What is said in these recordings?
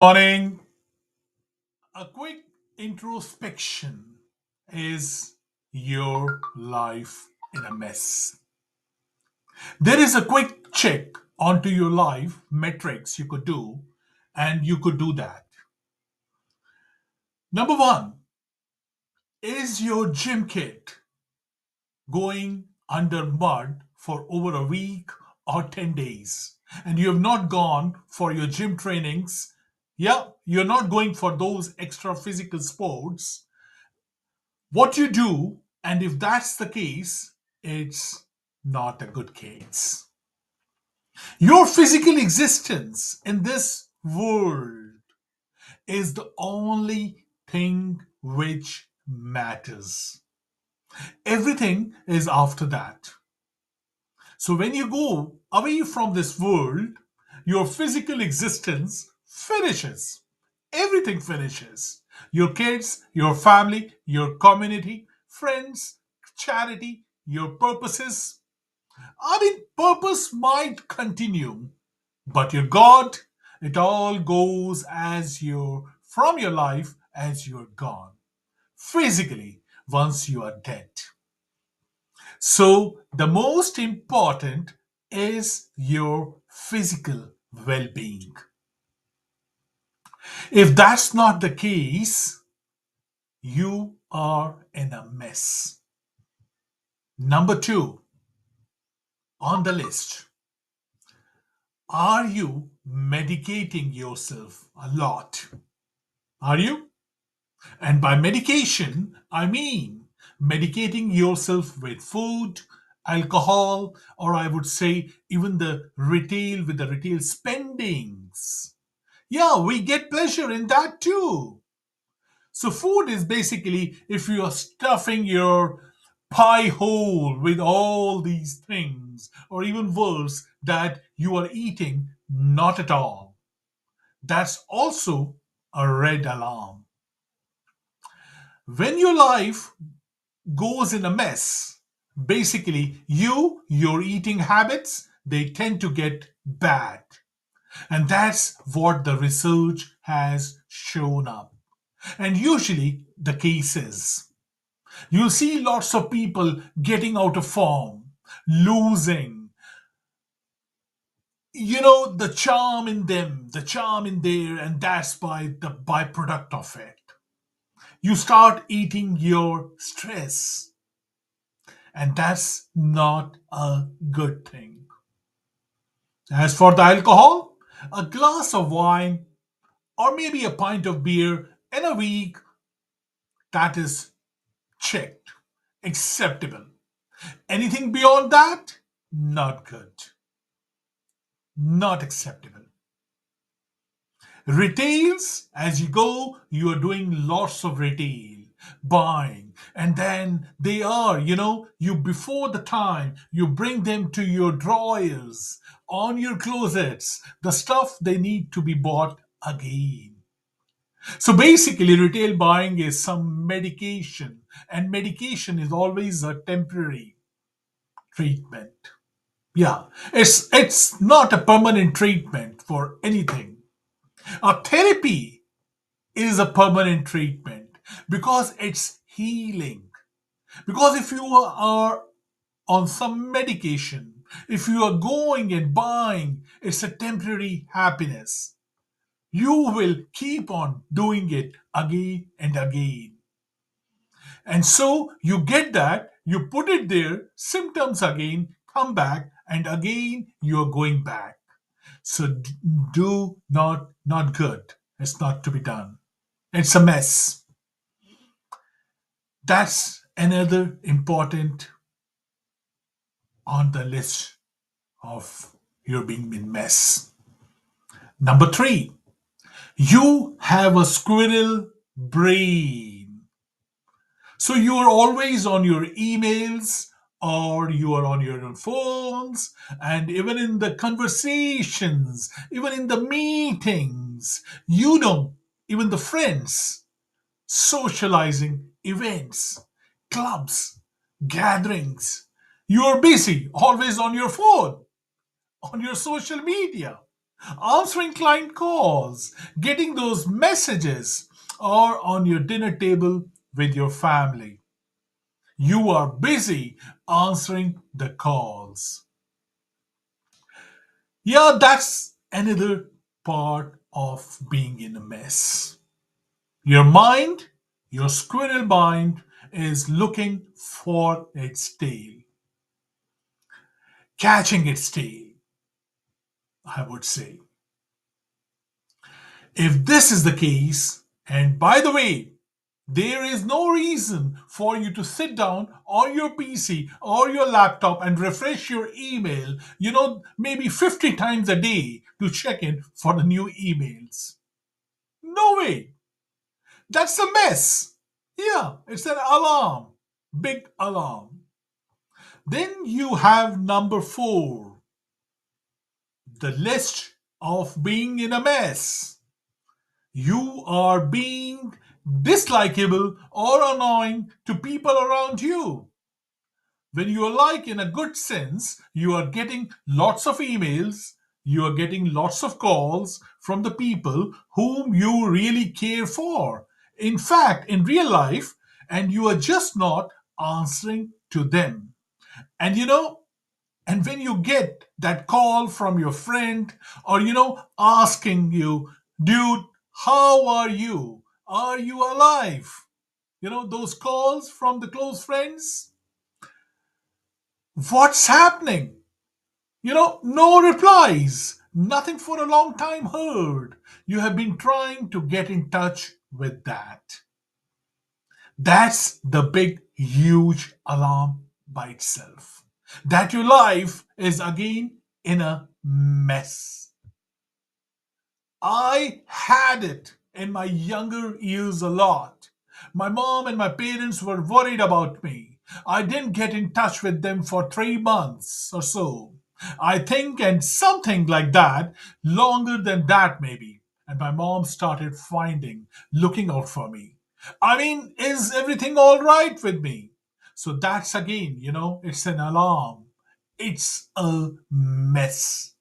Morning. A quick introspection is your life in a mess. There is a quick check onto your life metrics you could do, and you could do that. Number one, is your gym kit going under mud for over a week or 10 days? And you have not gone for your gym trainings. Yeah, you're not going for those extra physical sports what you do, and if that's the case, it's not a good case. Your physical existence in this world is the only thing which matters. Everything is after that. So when you go away from this world, your physical existence finishes. Everything finishes. Your kids, your family, your community, friends, charity, your purposes. Purpose might continue, but your God, it all goes as you're from your life as you're gone. Physically, once you are dead. So, the most important is your physical well being. If that's not the case, you are in a mess. Number two on the list, are you medicating yourself a lot? Are you? And by medication, I mean medicating yourself with food, alcohol, or I would say even the retail with the retail spendings. Yeah, we get pleasure in that too. So, food is basically if you are stuffing your pie hole with all these things, or even worse, that you are eating not at all. That's also a red alarm. When your life goes in a mess, basically your eating habits, they tend to get bad. And that's what the research has shown up. And usually the case is. You'll see lots of people getting out of form, losing, the charm in them, the charm in there, and that's by the byproduct of it. You start eating your stress, and that's not a good thing. As for the alcohol, a glass of wine or maybe a pint of beer in a week, that is checked, acceptable. Anything beyond that, not good, not acceptable. Retails, as you go, you are doing lots of retail buying, and then they are, you before the time you bring them to your drawers on your closets, the stuff they need to be bought again. So basically, retail buying is some medication, and medication is always a temporary treatment. Yeah, it's not a permanent treatment for anything. A therapy is a permanent treatment because it's healing. Because if you are on some medication, if you are going and buying, it's a temporary happiness. You will keep on doing it again and again. And so you get that, you put it there, symptoms again come back, and again you're going back. So do not good. It's not to be done. It's a mess. That's another important on the list of your being in mess. Number three, you have a squirrel brain. So you are always on your emails or you are on your phones, and even in the conversations, even in the meetings, even the friends, socializing events, clubs, gatherings. You are busy, always on your phone, on your social media. answering client calls, getting those messages, or on your dinner table with your family. You are busy answering the calls. Yeah, that's another part of being in a mess. Your mind, your squirrel mind, is looking for its tail, catching its tail, I would say. If this is the case, and by the way, there is no reason for you to sit down on your PC or your laptop and refresh your email, maybe 50 times a day to check in for the new emails. No way. That's a mess. Yeah, it's an alarm. Big alarm. Then you have number four, the list of being in a mess. You are being dislikable or annoying to people around you. When you are like in a good sense, you are getting lots of emails, you are getting lots of calls from the people whom you really care for. In fact, in real life, and you are just not answering to them. And and when you get that call from your friend or asking you, dude, how are you? Are you alive? Those calls from the close friends. What's happening? No replies. Nothing for a long time heard. You have been trying to get in touch with that. That's the big, huge alarm by itself. That your life is again in a mess. I had it in my younger years a lot. My mom and my parents were worried about me. I didn't get in touch with them for 3 months or so. I think, and something like that, longer than that maybe. And my mom started looking out for me. I mean, is everything all right with me? So that's again, it's an alarm. It's a mess.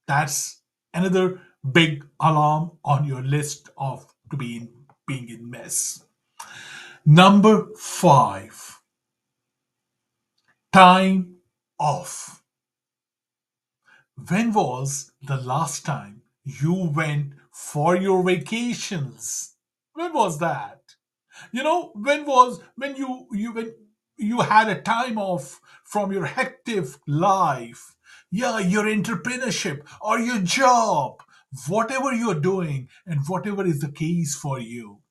That's another big alarm on your list of to being in mess. Number five, time off. When was the last time you went for your vacations? When was that? When you had a time off from your hectic life, yeah, your entrepreneurship or your job, whatever you're doing and whatever is the case for you.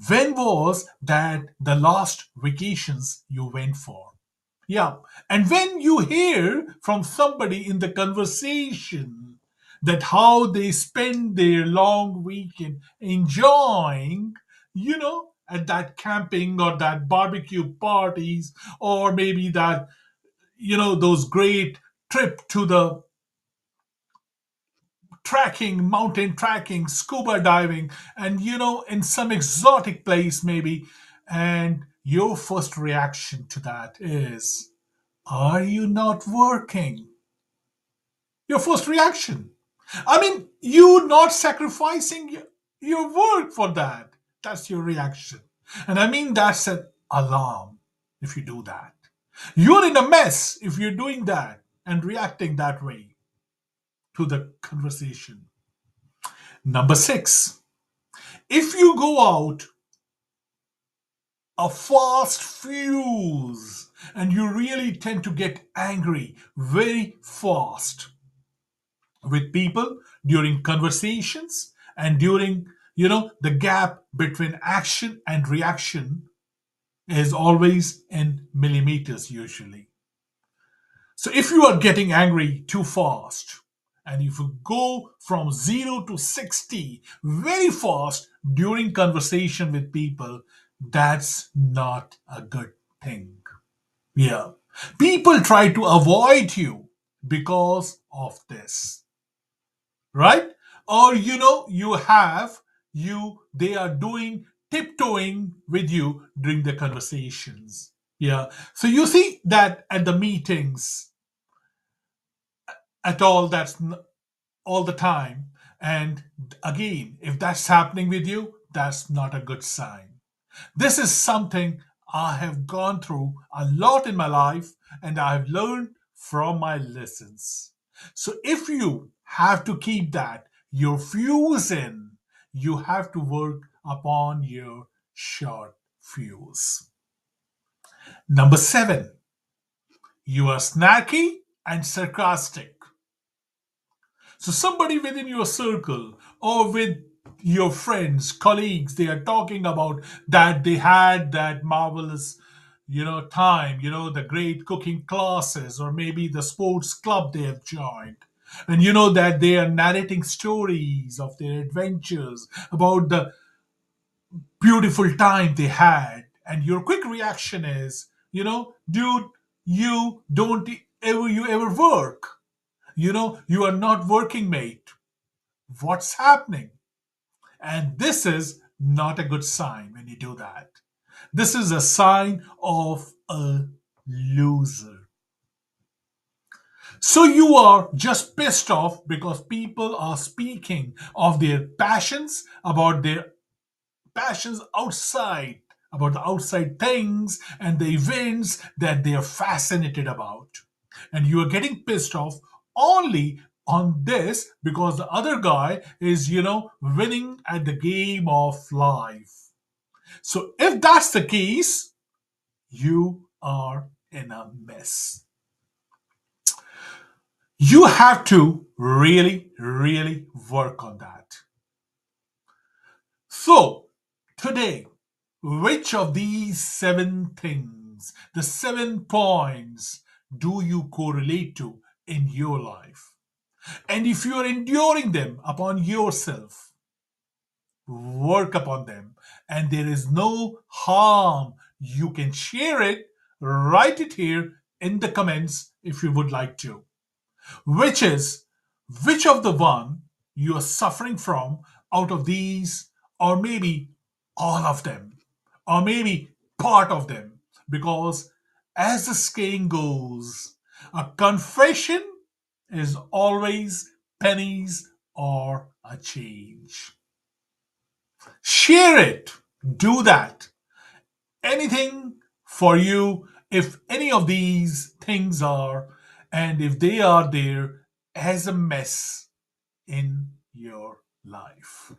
When was that the last vacations you went for? Yeah. And when you hear from somebody in the conversation that how they spend their long weekend enjoying, at that camping or that barbecue parties, or maybe that, those great trip to the trekking, mountain trekking, scuba diving, and in some exotic place maybe. And your first reaction to that is, are you not working? Your first reaction. I mean, you not sacrificing your work for that. That's your reaction. And I mean, that's an alarm if you do that. You're in a mess if you're doing that and reacting that way to the conversation. Number six, if you go out a fast fuse and you really tend to get angry very fast with people during conversations and during the gap between action and reaction is always in millimeters usually. So if you are getting angry too fast, and if you go from 0 to 60 very fast during conversation with people, that's not a good thing. Yeah. People try to avoid you because of this, right? Or they are doing tiptoeing with you during the conversations. Yeah. So you see that at the meetings at all, all the time. And again, if that's happening with you, that's not a good sign. This is something I have gone through a lot in my life and I have learned from my lessons. So if you have to keep that, your fuse in, you have to work upon your short fuse. Number seven, you are snacky and sarcastic. So somebody within your circle or with your friends, colleagues, they are talking about that they had that marvelous, time, the great cooking classes or maybe the sports club they have joined. And you know that they are narrating stories of their adventures about the beautiful time they had. And your quick reaction is, dude, you don't ever work. You are not working, mate. What's happening? And this is not a good sign when you do that. This is a sign of a loser. So you are just pissed off because people are speaking of their passions, about their passions outside, about the outside things and the events that they are fascinated about. And you are getting pissed off only on this because the other guy is, winning at the game of life. So if that's the case, you are in a mess. You have to really, really work on that. So, today, which of these seven things, the 7 points, do you correlate to in your life? And if you are enduring them upon yourself, work upon them. And there is no harm. You can share it, write it here in the comments if you would like to. Which is which of the one you are suffering from out of these, or maybe all of them, or maybe part of them. Because as the saying goes, a confession is always pennies or a change. Share it. Do that. Anything for you if any of these things are, and if they are there as a mess in your life.